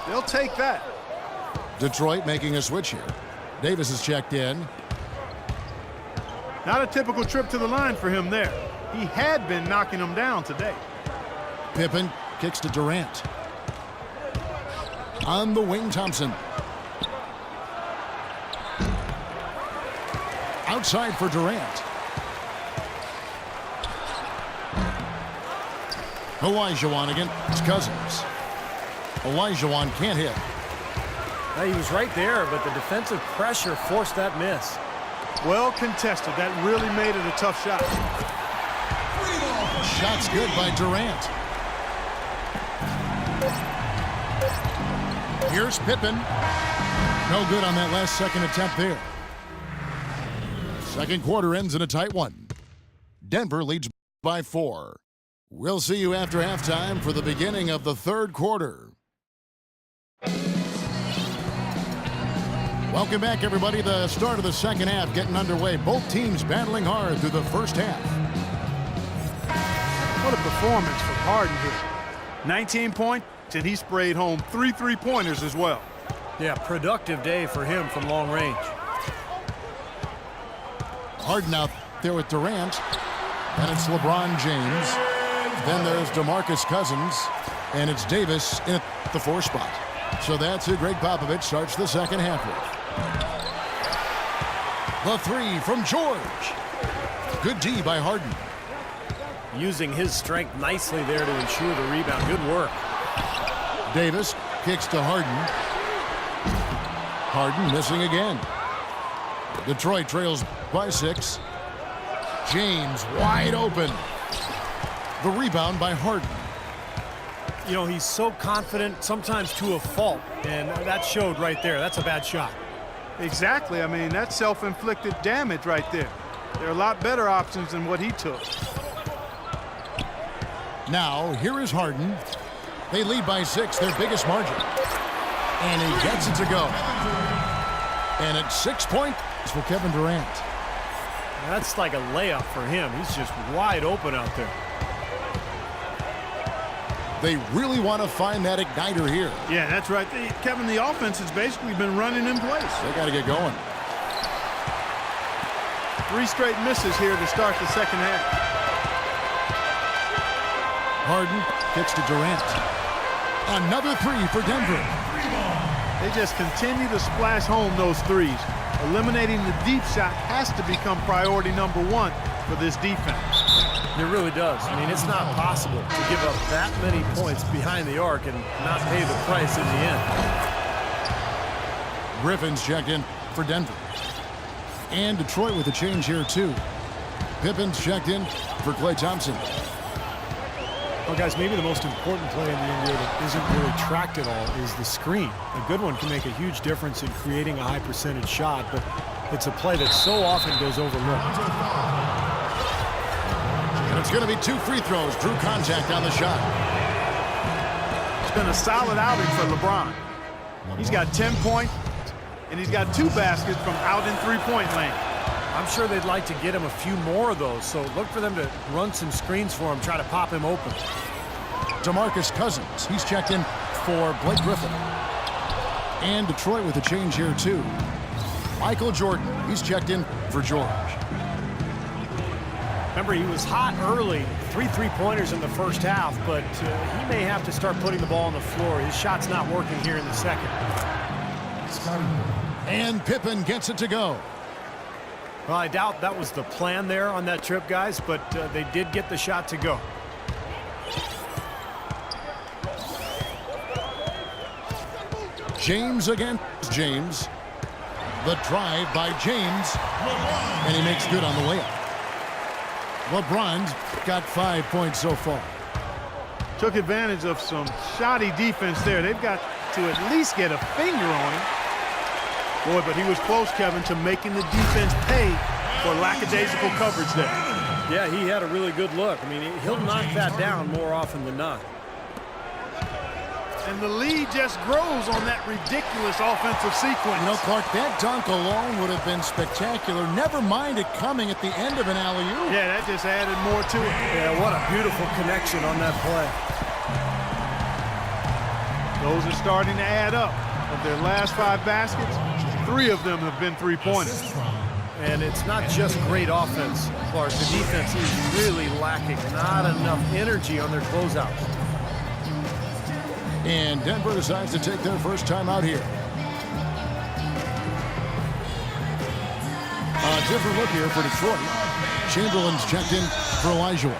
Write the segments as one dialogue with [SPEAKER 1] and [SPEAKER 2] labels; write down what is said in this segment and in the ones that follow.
[SPEAKER 1] They'll take that.
[SPEAKER 2] Detroit making a switch here. Davis is checked in.
[SPEAKER 1] Not a typical trip to the line for him there. He had been knocking them down today.
[SPEAKER 2] Pippen kicks to Durant. On the wing, Thompson. Outside for Durant. Olajuwon against Cousins. Olajuwon can't hit.
[SPEAKER 3] He was right there, but the defensive pressure forced that miss.
[SPEAKER 1] Well contested. That really made it a tough shot.
[SPEAKER 2] Shot's good by Durant. Here's Pippen. No good on that last second attempt there. Second quarter ends in a tight one. Denver leads by 4. We'll see you after halftime for the beginning of the third quarter. Welcome back, everybody. The start of the second half getting underway. Both teams battling hard through the first half.
[SPEAKER 1] What a performance from Harden here. 19 points, and he sprayed home 3 3-pointers as well.
[SPEAKER 3] Yeah, productive day for him from long range.
[SPEAKER 2] Harden out there with Durant. And it's LeBron James. Then there's DeMarcus Cousins. And it's Davis in the 4 spot. So that's who Greg Popovich starts the second half with. The 3 from George. Good D by Harden.
[SPEAKER 3] Using his strength nicely there to ensure the rebound. Good work.
[SPEAKER 2] Davis kicks to Harden. Harden missing again. Detroit trails by 6. James wide open. The rebound by Harden.
[SPEAKER 3] You know, he's so confident, sometimes to a fault, and that showed right there. That's a bad shot.
[SPEAKER 1] Exactly. I mean, that's self-inflicted damage right there. There are a lot better options than what he took.
[SPEAKER 2] Now, here is Harden. They lead by 6, their biggest margin. And he gets it to go. And it's 6 points for Kevin Durant.
[SPEAKER 3] That's like a layup for him. He's just wide open out there.
[SPEAKER 2] They really want to find that igniter here.
[SPEAKER 1] Yeah, that's right. Kevin, the offense has basically been running in place.
[SPEAKER 2] They got to get going.
[SPEAKER 1] 3 straight misses here to start the second half.
[SPEAKER 2] Harden kicks to Durant. Another 3 for Denver.
[SPEAKER 1] They just continue to splash home those threes. Eliminating the deep shot has to become priority number 1 for this defense.
[SPEAKER 3] It really does. I mean, it's not possible to give up that many points behind the arc and not pay the price in the end.
[SPEAKER 2] Griffin's checked in for Denver. And Detroit with a change here, too. Pippen's checked in for Klay Thompson.
[SPEAKER 3] Well, guys, maybe the most important play in the NBA that isn't really tracked at all is the screen. A good one can make a huge difference in creating a high percentage shot, but it's a play that so often goes overlooked.
[SPEAKER 2] And it's going to be 2 free throws. Drew contact on the shot.
[SPEAKER 1] It's been a solid outing for LeBron. He's got 10 points, and he's got 2 baskets from out in 3-point lane.
[SPEAKER 3] I'm sure they'd like to get him a few more of those, so look for them to run some screens for him, try to pop him open.
[SPEAKER 2] DeMarcus Cousins, he's checked in for Blake Griffin. And Detroit with a change here, too. Michael Jordan, he's checked in for George.
[SPEAKER 3] Remember, he was hot early, 3 3-pointers in the first half, but he may have to start putting the ball on the floor. His shot's not working here in the second.
[SPEAKER 2] And Pippen gets it to go.
[SPEAKER 3] Well, I doubt that was the plan there on that trip, guys, but they did get the shot to go.
[SPEAKER 2] James against James. The drive by James. And he makes good on the layup. LeBron's got 5 points so far.
[SPEAKER 1] Took advantage of some shoddy defense there. They've got to at least get a finger on him. Boy, but he was close, Kevin, to making the defense pay for lackadaisical coverage there.
[SPEAKER 3] Yeah, he had a really good look. I mean, he'll knock that down more often than not.
[SPEAKER 1] And the lead just grows on that ridiculous offensive sequence.
[SPEAKER 2] You know, Clark, that dunk alone would have been spectacular. Never mind it coming at the end of an alley-oop.
[SPEAKER 1] Yeah, that just added more to it.
[SPEAKER 3] Yeah, what a beautiful connection on that play.
[SPEAKER 1] Those are starting to add up. Of their last 5 baskets, 3 of them have been three-pointers.
[SPEAKER 3] And it's not just great offense, Clark. The defense is really lacking. Not enough energy on their closeouts.
[SPEAKER 2] And Denver decides to take their first time out here. A different look here for Detroit. Chamberlain's checked in for Elijah.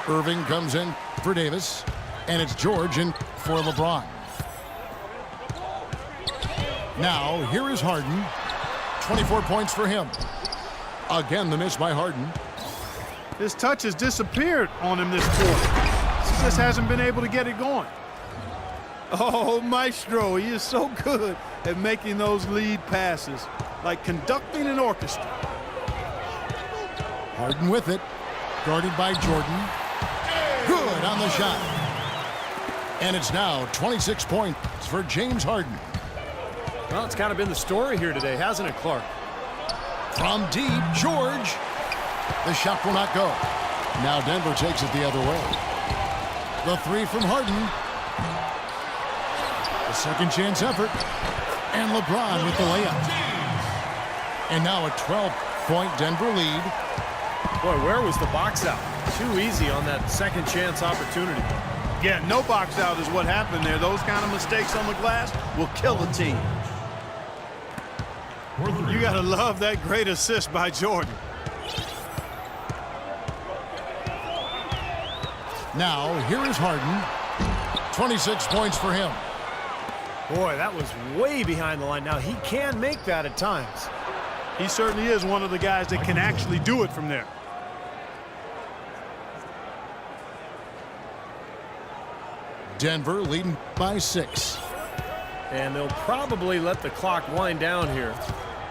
[SPEAKER 2] Irving comes in for Davis. And it's George in for LeBron. Now, here is Harden. 24 points for him. Again, the miss by Harden.
[SPEAKER 1] His touch has disappeared on him this quarter. He just hasn't been able to get it going. Oh, Maestro, he is so good at making those lead passes, like conducting an orchestra.
[SPEAKER 2] Harden with it, guarded by Jordan. Good on the shot. And it's now 26 points for James Harden.
[SPEAKER 3] Well, it's kind of been the story here today, hasn't it, Clark?
[SPEAKER 2] From deep, George. The shot will not go. Now Denver takes it the other way. The 3 from Harden. The second chance effort. And LeBron with the layup. And now a 12-point Denver lead.
[SPEAKER 3] Boy, where was the box out? Too easy on that second chance opportunity.
[SPEAKER 1] Yeah, no box out is what happened there. Those kind of mistakes on the glass will kill a team. You got to love that great assist by Jordan.
[SPEAKER 2] Now, here is Harden. 26 points for him.
[SPEAKER 3] Boy, that was way behind the line. Now, he can make that at times.
[SPEAKER 1] He certainly is one of the guys that can actually do it from there.
[SPEAKER 2] Denver leading by 6.
[SPEAKER 3] And they'll probably let the clock wind down here.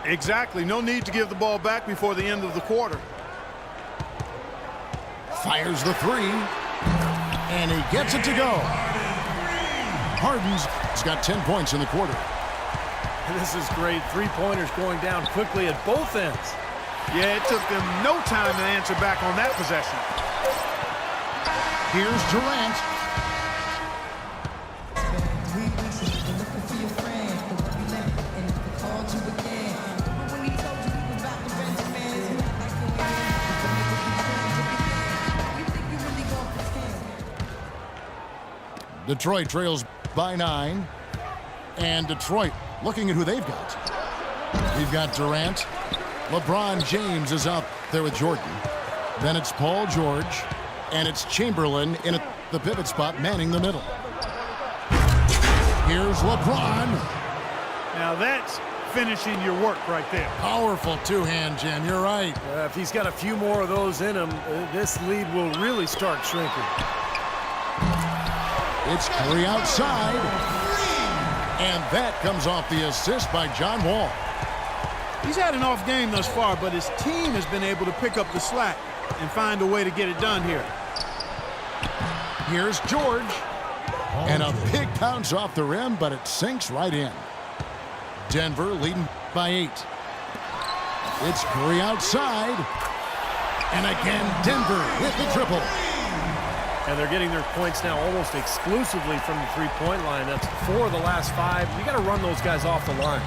[SPEAKER 1] Exactly. No need to give the ball back before the end of the quarter.
[SPEAKER 2] Fires the 3. And he gets it to go. Harden's got 10 points in the quarter.
[SPEAKER 3] This is great. 3-pointers going down quickly at both ends.
[SPEAKER 1] Yeah, it took them no time to answer back on that possession.
[SPEAKER 2] Here's Durant. Detroit trails by 9. And Detroit looking at who they've got. We've got Durant. LeBron James is out there with Jordan. Then it's Paul George. And it's Chamberlain in the pivot spot, manning the middle. Here's LeBron.
[SPEAKER 1] Now that's finishing your work right there.
[SPEAKER 2] Powerful two-hand jam. You're right.
[SPEAKER 3] If he's got a few more of those in him, this lead will really start shrinking.
[SPEAKER 2] It's Curry outside. And that comes off the assist by John Wall.
[SPEAKER 1] He's had an off game thus far, but his team has been able to pick up the slack and find a way to get it done here.
[SPEAKER 2] Here's George. And a big bounce off the rim, but it sinks right in. Denver leading by 8. It's Curry outside. And again, Denver with the triple.
[SPEAKER 3] And they're getting their points now almost exclusively from the three-point line. That's 4 of the last 5. You got to run those guys off the line.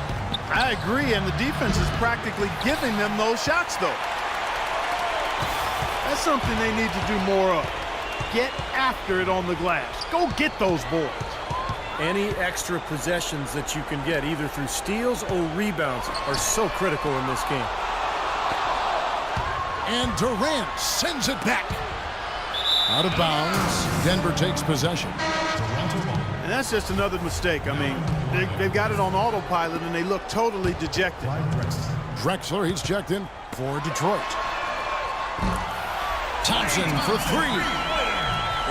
[SPEAKER 1] I agree, and the defense is practically giving them those shots, though. That's something they need to do more of. Get after it on the glass. Go get those boards.
[SPEAKER 3] Any extra possessions that you can get, either through steals or rebounds, are so critical in this game.
[SPEAKER 2] And Durant sends it back. Out of bounds. Denver takes possession.
[SPEAKER 1] And that's just another mistake. I mean, they've got it on autopilot, and they look totally dejected.
[SPEAKER 2] Drexler, he's checked in for Detroit. Thompson for 3.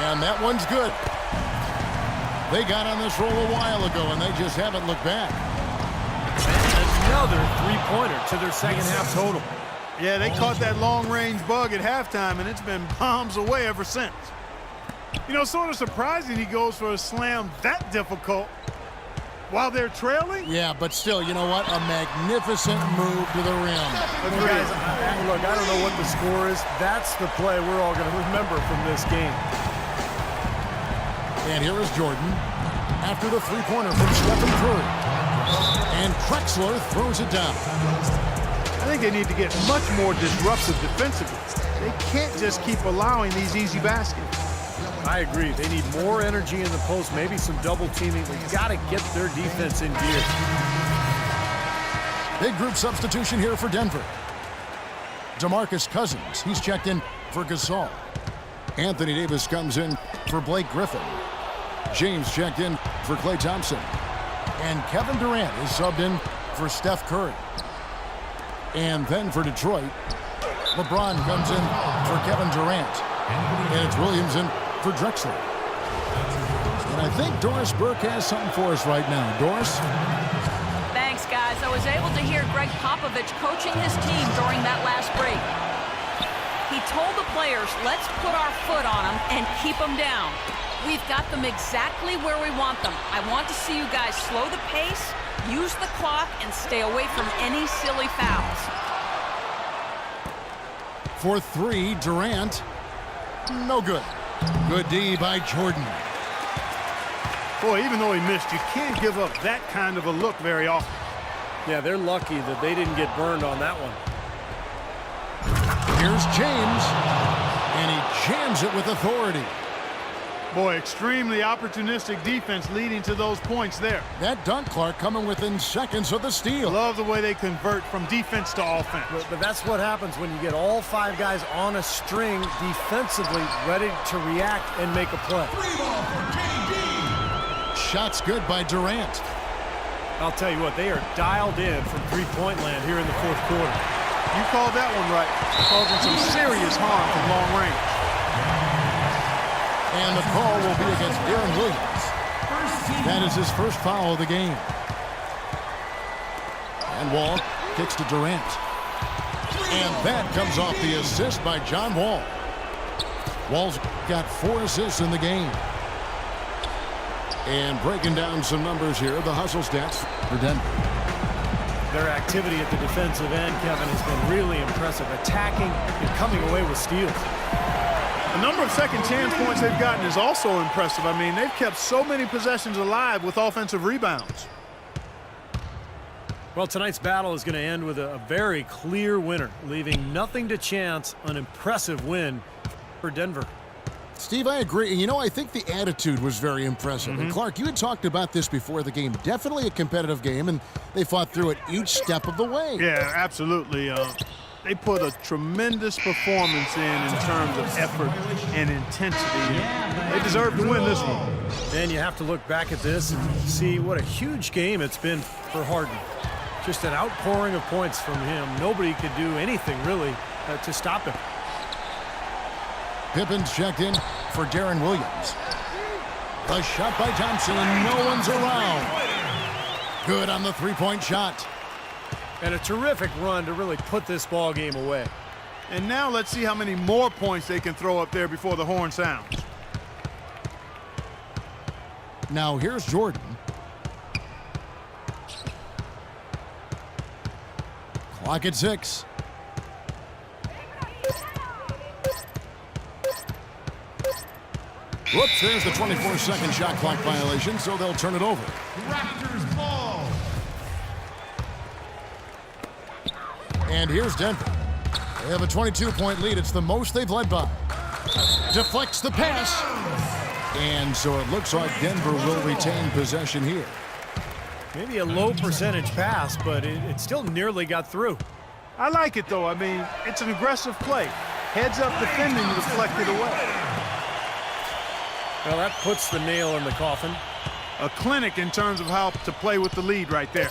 [SPEAKER 2] And that one's good. They got on this roll a while ago, and they just haven't looked back.
[SPEAKER 3] Another three-pointer to their second half total.
[SPEAKER 1] Yeah, they caught that long-range bug at halftime, and it's been bombs away ever since. You know, sort of surprising he goes for a slam that difficult while they're trailing.
[SPEAKER 2] Yeah, but still, you know what? A magnificent move to the rim.
[SPEAKER 3] But guys, look, I don't know what the score is. That's the play we're all going to remember from this game.
[SPEAKER 2] And here is Jordan. after the three-pointer from Stephen Curry. And Drexler throws it down.
[SPEAKER 1] I think they need to get much more disruptive defensively. They can't just keep allowing these easy baskets.
[SPEAKER 3] I agree. They need more energy in the post, maybe some double teaming. They've got to get their defense in gear.
[SPEAKER 2] Big group substitution here for Denver. DeMarcus Cousins, he's checked in for Gasol. Anthony Davis comes in for Blake Griffin. James checked in for Klay Thompson. And Kevin Durant is subbed in for Steph Curry. And then for Detroit, LeBron comes in for Kevin Durant. And it's Williams in for Drexler. And I think Doris Burke has something for us right now. Doris?
[SPEAKER 4] Thanks, guys. I was able to hear Greg Popovich coaching his team during that last break. He told the players, let's put our foot on them and keep them down. We've got them exactly where we want them. I want to see you guys slow the pace, use the clock, and stay away from any silly fouls.
[SPEAKER 2] For three, Durant. No good. Good D by Jordan.
[SPEAKER 1] Boy, even though he missed, you can't give up that kind of a look very often.
[SPEAKER 3] Yeah, they're lucky that they didn't get burned on that one.
[SPEAKER 2] Here's James, and he jams it with authority.
[SPEAKER 1] Boy, extremely opportunistic defense leading to those points there.
[SPEAKER 2] That dunk, Clark, coming within seconds of the steal.
[SPEAKER 1] Love the way they convert from defense to offense.
[SPEAKER 3] But that's what happens when you get all five guys on a string defensively ready to react and make a play.
[SPEAKER 2] Shots good by Durant.
[SPEAKER 3] I'll tell you what, they are dialed in from three-point land here in the fourth quarter.
[SPEAKER 1] You called that one right. Causing some serious harm from long range.
[SPEAKER 2] And the call will be against Darren Williams. That is his first foul of the game. And Wall kicks to Durant. And that comes off the assist by John Wall. Wall's got 4 assists in the game. And breaking down some numbers here, the hustle stats for Denver.
[SPEAKER 3] Their activity at the defensive end, Kevin, has been really impressive. Attacking and coming away with steals.
[SPEAKER 1] The number of second chance points they've gotten is also impressive. I mean, they've kept so many possessions alive with offensive rebounds.
[SPEAKER 3] Well, tonight's battle is going to end with a very clear winner, leaving nothing to chance. An impressive win for Denver.
[SPEAKER 2] Steve, I agree. You know, I think the attitude was very impressive. And Clark, you had talked about this before the game. Definitely a competitive game, and they fought through it each step of the way.
[SPEAKER 1] Yeah, absolutely. They put a tremendous performance in terms of effort and intensity. They deserve to win this one.
[SPEAKER 3] And you have to look back at this and see what a huge game it's been for Harden. Just an outpouring of points from him. Nobody could do anything, really, to stop him.
[SPEAKER 2] Pippen's checked in for Darren Williams. A shot by Thompson, and no one's around. Good on the three-point shot.
[SPEAKER 3] And a terrific run to really put this ball game away.
[SPEAKER 1] And now let's see how many more points they can throw up there before the horn sounds.
[SPEAKER 2] Now here's Jordan. Clock at 6. Whoops, there's the 24-second shot clock violation, so they'll turn it over. Raptors ball. And here's Denver. They have a 22-point lead. It's the most they've led by. Deflects the pass. And so it looks like Denver will retain possession here.
[SPEAKER 3] Maybe a low percentage pass, but it still nearly got through.
[SPEAKER 1] I like it, though. I mean, it's an aggressive play. Heads up defending, deflected away.
[SPEAKER 3] Well, that puts the nail in the coffin.
[SPEAKER 1] A clinic in terms of how to play with the lead right there.